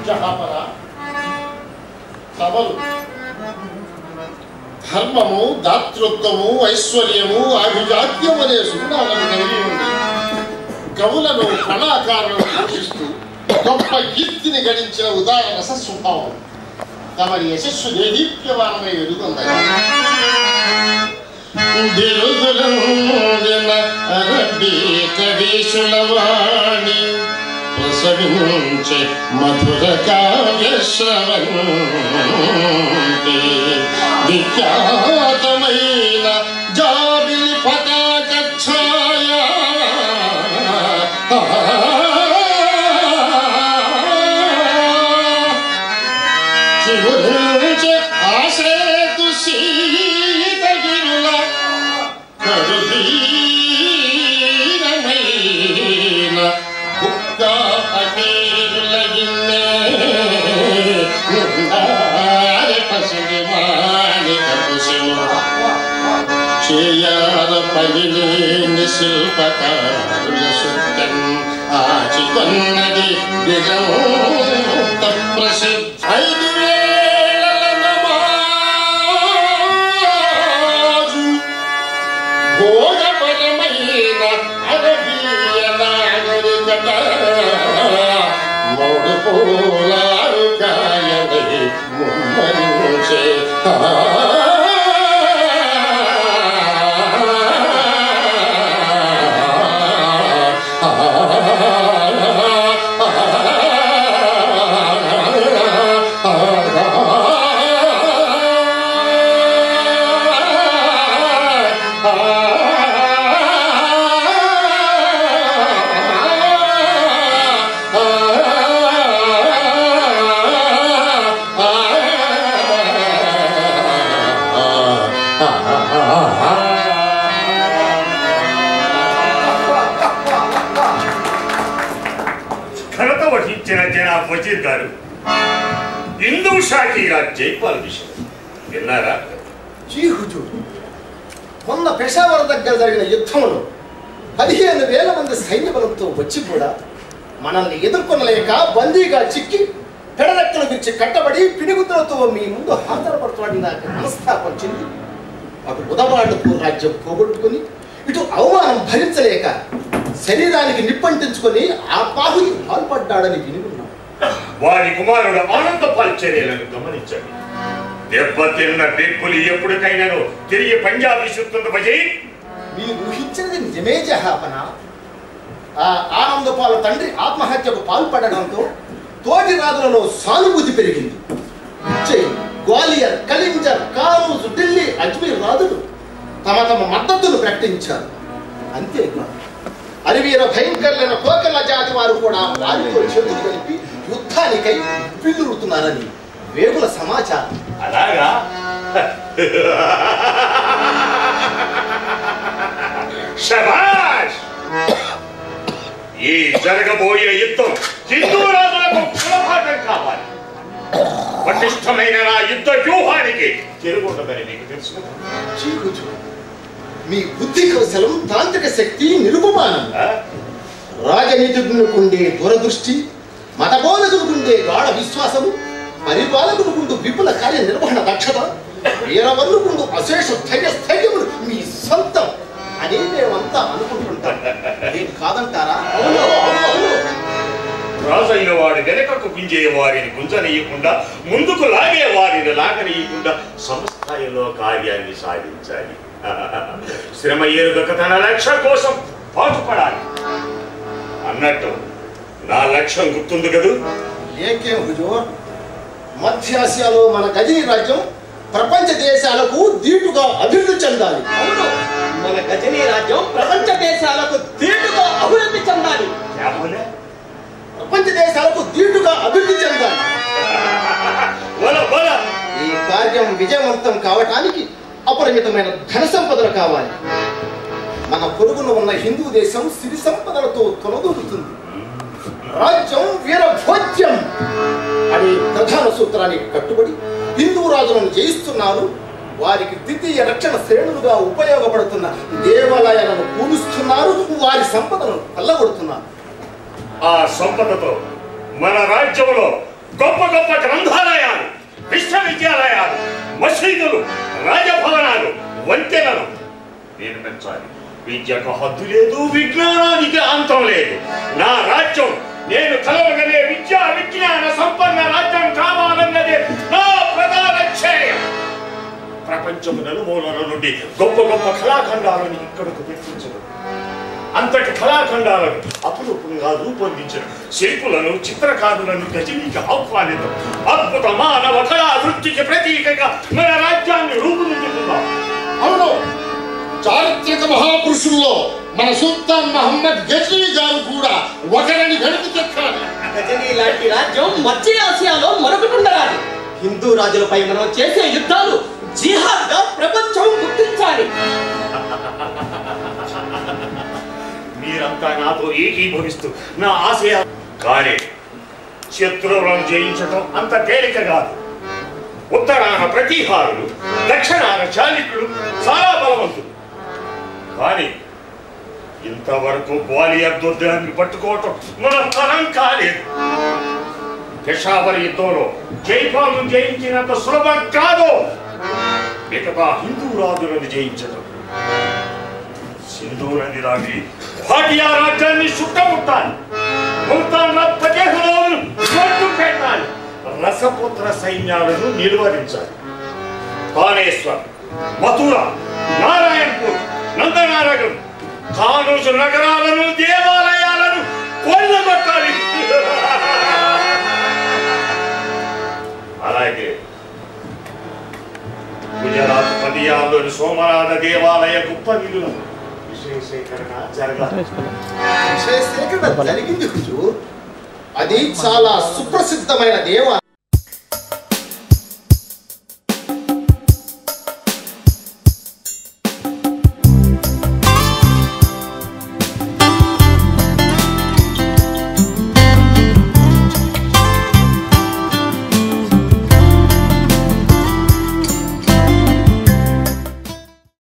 జహాపర సభలు ధర్మము, దాతృత్వము, ఐశ్వర్యము, అభిజాత్యం అనే సుగుణాలను కలిగి ఉంది. కవులను కళాకారులను పోషిస్తూ గొప్ప కీర్తిని గడించిన ఉదార రస స్వభావం తమరి యశస్సు దేదీప్యమానమై వెలుగొందగా కవీశులవాణి ప్రసవించే మధుర కావ్య శ్రవంతి విఖ్యాతమైన జాబిలి పతాక ఛాయ చిగురించే ఆసేతు సీతగిరుల కరుదీనమైన బుక్క అమీరులగిన్నే నిందారి పసిడి మాణిక కుశలు చేయాల పగిలేని శిల్పకారుల సుత్తన్ ఆచికొన్నది దిగంత ప్రసిద్ధ భోగపరమైన అరబీయ నాగరికత మౌడు పూలారు గాయని ముమ్మరించే వజీర్ గారు హిందూ షాకీరా జైపాల్ విషయం విన్నారా? జీ హుజూర్, మొన్న పెషావర్ దగ్గర జరిగిన యుద్ధంలో 15,000 మంది సైన్య బలంతో వచ్చి కూడా మనల్ని ఎదుర్కొనలేక బందీగా చిక్కి పెడరెక్కలు విరిచి కట్టబడి పిడిగుతులతో మీ ముందు హాజరుపడుతున్నాడు. నాకు మనస్తాపం చెంది అటు ఉదవాళ్లపూర్ రాజ్యం పోగొట్టుకుని ఇటు అవమానం భరించలేక శరీరానికి నిప్పంటించుకొని ఆ పాహుకి పాల్పడ్డాడని విని ఉన్నాం. వారి కుమారుడు ఆనందపాల్ చర్యలను గమనించండి. దెబ్బతిన్న బెక్కులు ఎప్పటికైనాను తిరిగి పంజాబ్ విసురుతుంది. వజీర్, మీరు ఊహించినది నిజమే జహాపన. ఆ ఆనందపాల తండ్రి ఆత్మహత్యకు పాల్పడడంతో తోటి రాజులలో సానుభూతి పెరిగింది. గ్వాలియర్, కలింజర్, కానూజ్, ఢిల్లీ, అజ్మీర్ రాజులు తమ తమ మద్దతును ప్రకటించారు. అంతేకాదు అరివీర భయంకరులైన కోకల జాతి వారు కూడా వారితో చేతులు కలిపి యుద్ధానికై పిల్లురుతున్నారని వేగుల సమాచారం. అలాగా? శభాష్! ఈ జరగబోయే యుద్ధం హిందూ రాజులకు గుణపాఠం కావాలి. పటిష్టమైన నా యుద్ధ వ్యూహానికి తిరుగుండదని మీకు తెలుసు. మీ బుద్ధి కౌశలం, తాంత్రిక శక్తి నిరుపమానం. రాజనీతిజ్ఞులకుండే దూరదృష్టి, మతబోధకులకుండే గాఢ విశ్వాసము, పరిపాలకులకుండు విపుల కార్య నిర్వహణ దక్షత, వీరవల్లుకుండు అశేష ధైర్యస్థైర్యములు మీ సొంతం అని మేమంతా అనుకుంటుంటాం. ఏం కాదంటారా? రాజైన వాడు వెనకకు గుంజే వారిని గుంజనీయకుండా, ముందుకు లాగే వారిని లాగనీయకుండా సంస్థాయిలో కార్యాన్ని సాధించాలి. శ్రమ ఎరుగక తన లక్ష్యం కోసం పాటుపడాలి అన్నట్టు నా లక్ష్యం గుర్తుంది కదూ? ఏకేం హుజూర్, మధ్యాసియాలో మన గజనీ రాజ్యం ప్రపంచ దేశాలకు దీటుగా అభివృద్ధి చెందాలి. అవును, మన గజనీ రాజ్యం ప్రపంచ దేశాలకు దీటుగా అభివృద్ధి చెందాలి. ప్రపంచ దేశాలకు దీటుగా అభివృద్ధి చెందాలి. ఈ కార్యం విజయవంతం కావటానికి అపరిమితమైన ధన సంపదలు కావాలి. మన పొరుగున ఉన్న హిందూ దేశం సిరి సంపదలతో తొలదూరుతుంది. రాజ్యం వీరభోజ్యం అనే ప్రధాన సూత్రానికి కట్టుబడి హిందూ రాజులను జయిస్తున్నారు. వారికి ద్వితీయ రక్షణ శ్రేణులుగా ఉపయోగపడుతున్న దేవాలయాలను కూలుస్తున్నారు. వారి సంపదను కొల్లగొడుతున్నారు. ఆ సంపదతో మన రాజ్యంలో గొప్ప గొప్ప గ్రంథాలయాలు, విశ్వవిద్యాలయాలు, మసీదులు, రాజభవనాలు, వంతెనలు నిర్మించాలి. విద్యకు హద్దు లేదు, విజ్ఞానానికి అంతం లేదు. నా రాజ్యం నేను కలవగనే విద్యా విజ్ఞాన సంపన్న రాజ్యం కావాలన్నదే నా ప్రధాన ధ్యేయం. ప్రపంచం నలుమూలల నుండి గొప్ప గొప్ప కళాఖండాలను ఇక్కడకు తెప్పించడం, అంతటి కళాఖండాలను అపురూపంగా రూపొందించిన శిల్పులను, చిత్రకారులను గజనీకి ఆహ్వానితం. అద్భుత మానవ కళావృత్తికి ప్రతీకగా మన రాజ్యాన్ని రూపుదిద్దుతున్నాం. అవును, చారిత్రక మహాపురుషుల్లో మన సుల్తాన్ మహమ్మద్ గజనీ గారు కూడా ఒకరిని గడిపి చెక్కాలి. గజనీ లాంటి రాజ్యం మధ్య ఆసియాలో మరొకటి ఉండరాదు. హిందూ రాజులపై మనం చేసే యుద్ధాలు జిహాద్ గా ప్రపంచం గుర్తించాలి. మీరంతా నాతో ఏకీభవిస్తూ నా ఆశయ, కానీ శత్రువులను జయించడం అంత తేలిక కాదు. ఉత్తరాన ప్రతీహారులు, దక్షిణాన చాళుక్యులు చాలా బలవంతులు. కానీ ఇంతవరకు గ్వాలియర్ దుర్గాన్ని పట్టుకోవటం మన తరం కాలేదు. పెషావర్ యుద్ధంలో జైపాల్ను జయించినంత సులభం కాదు మిగతా హిందూ రాజులను జయించడం. సింధు నది దాటి భాటియా రాజ్యాన్ని చుట్టముట్టాలి. ముల్తాన్ పదేహులను కొట్టు పెట్టాలి. రసపుత్ర సైన్యాలను నిలువరించాలి. తానేశ్వర్, మథుర, నారాయణపూర్, నందనానగర్, కానూజు నగరాలను, దేవాలయాలను కొల్లగొట్టాలి. అలాగే గుజరాత్ పదియాలోని సోమనాథ దేవాలయ గుప్త నిధులను విషయ సేకరణ జరగాలి. విషయ సేకరణ జరిగింది హుజూర్. అది చాలా సుప్రసిద్ధమైన దేవాలయం.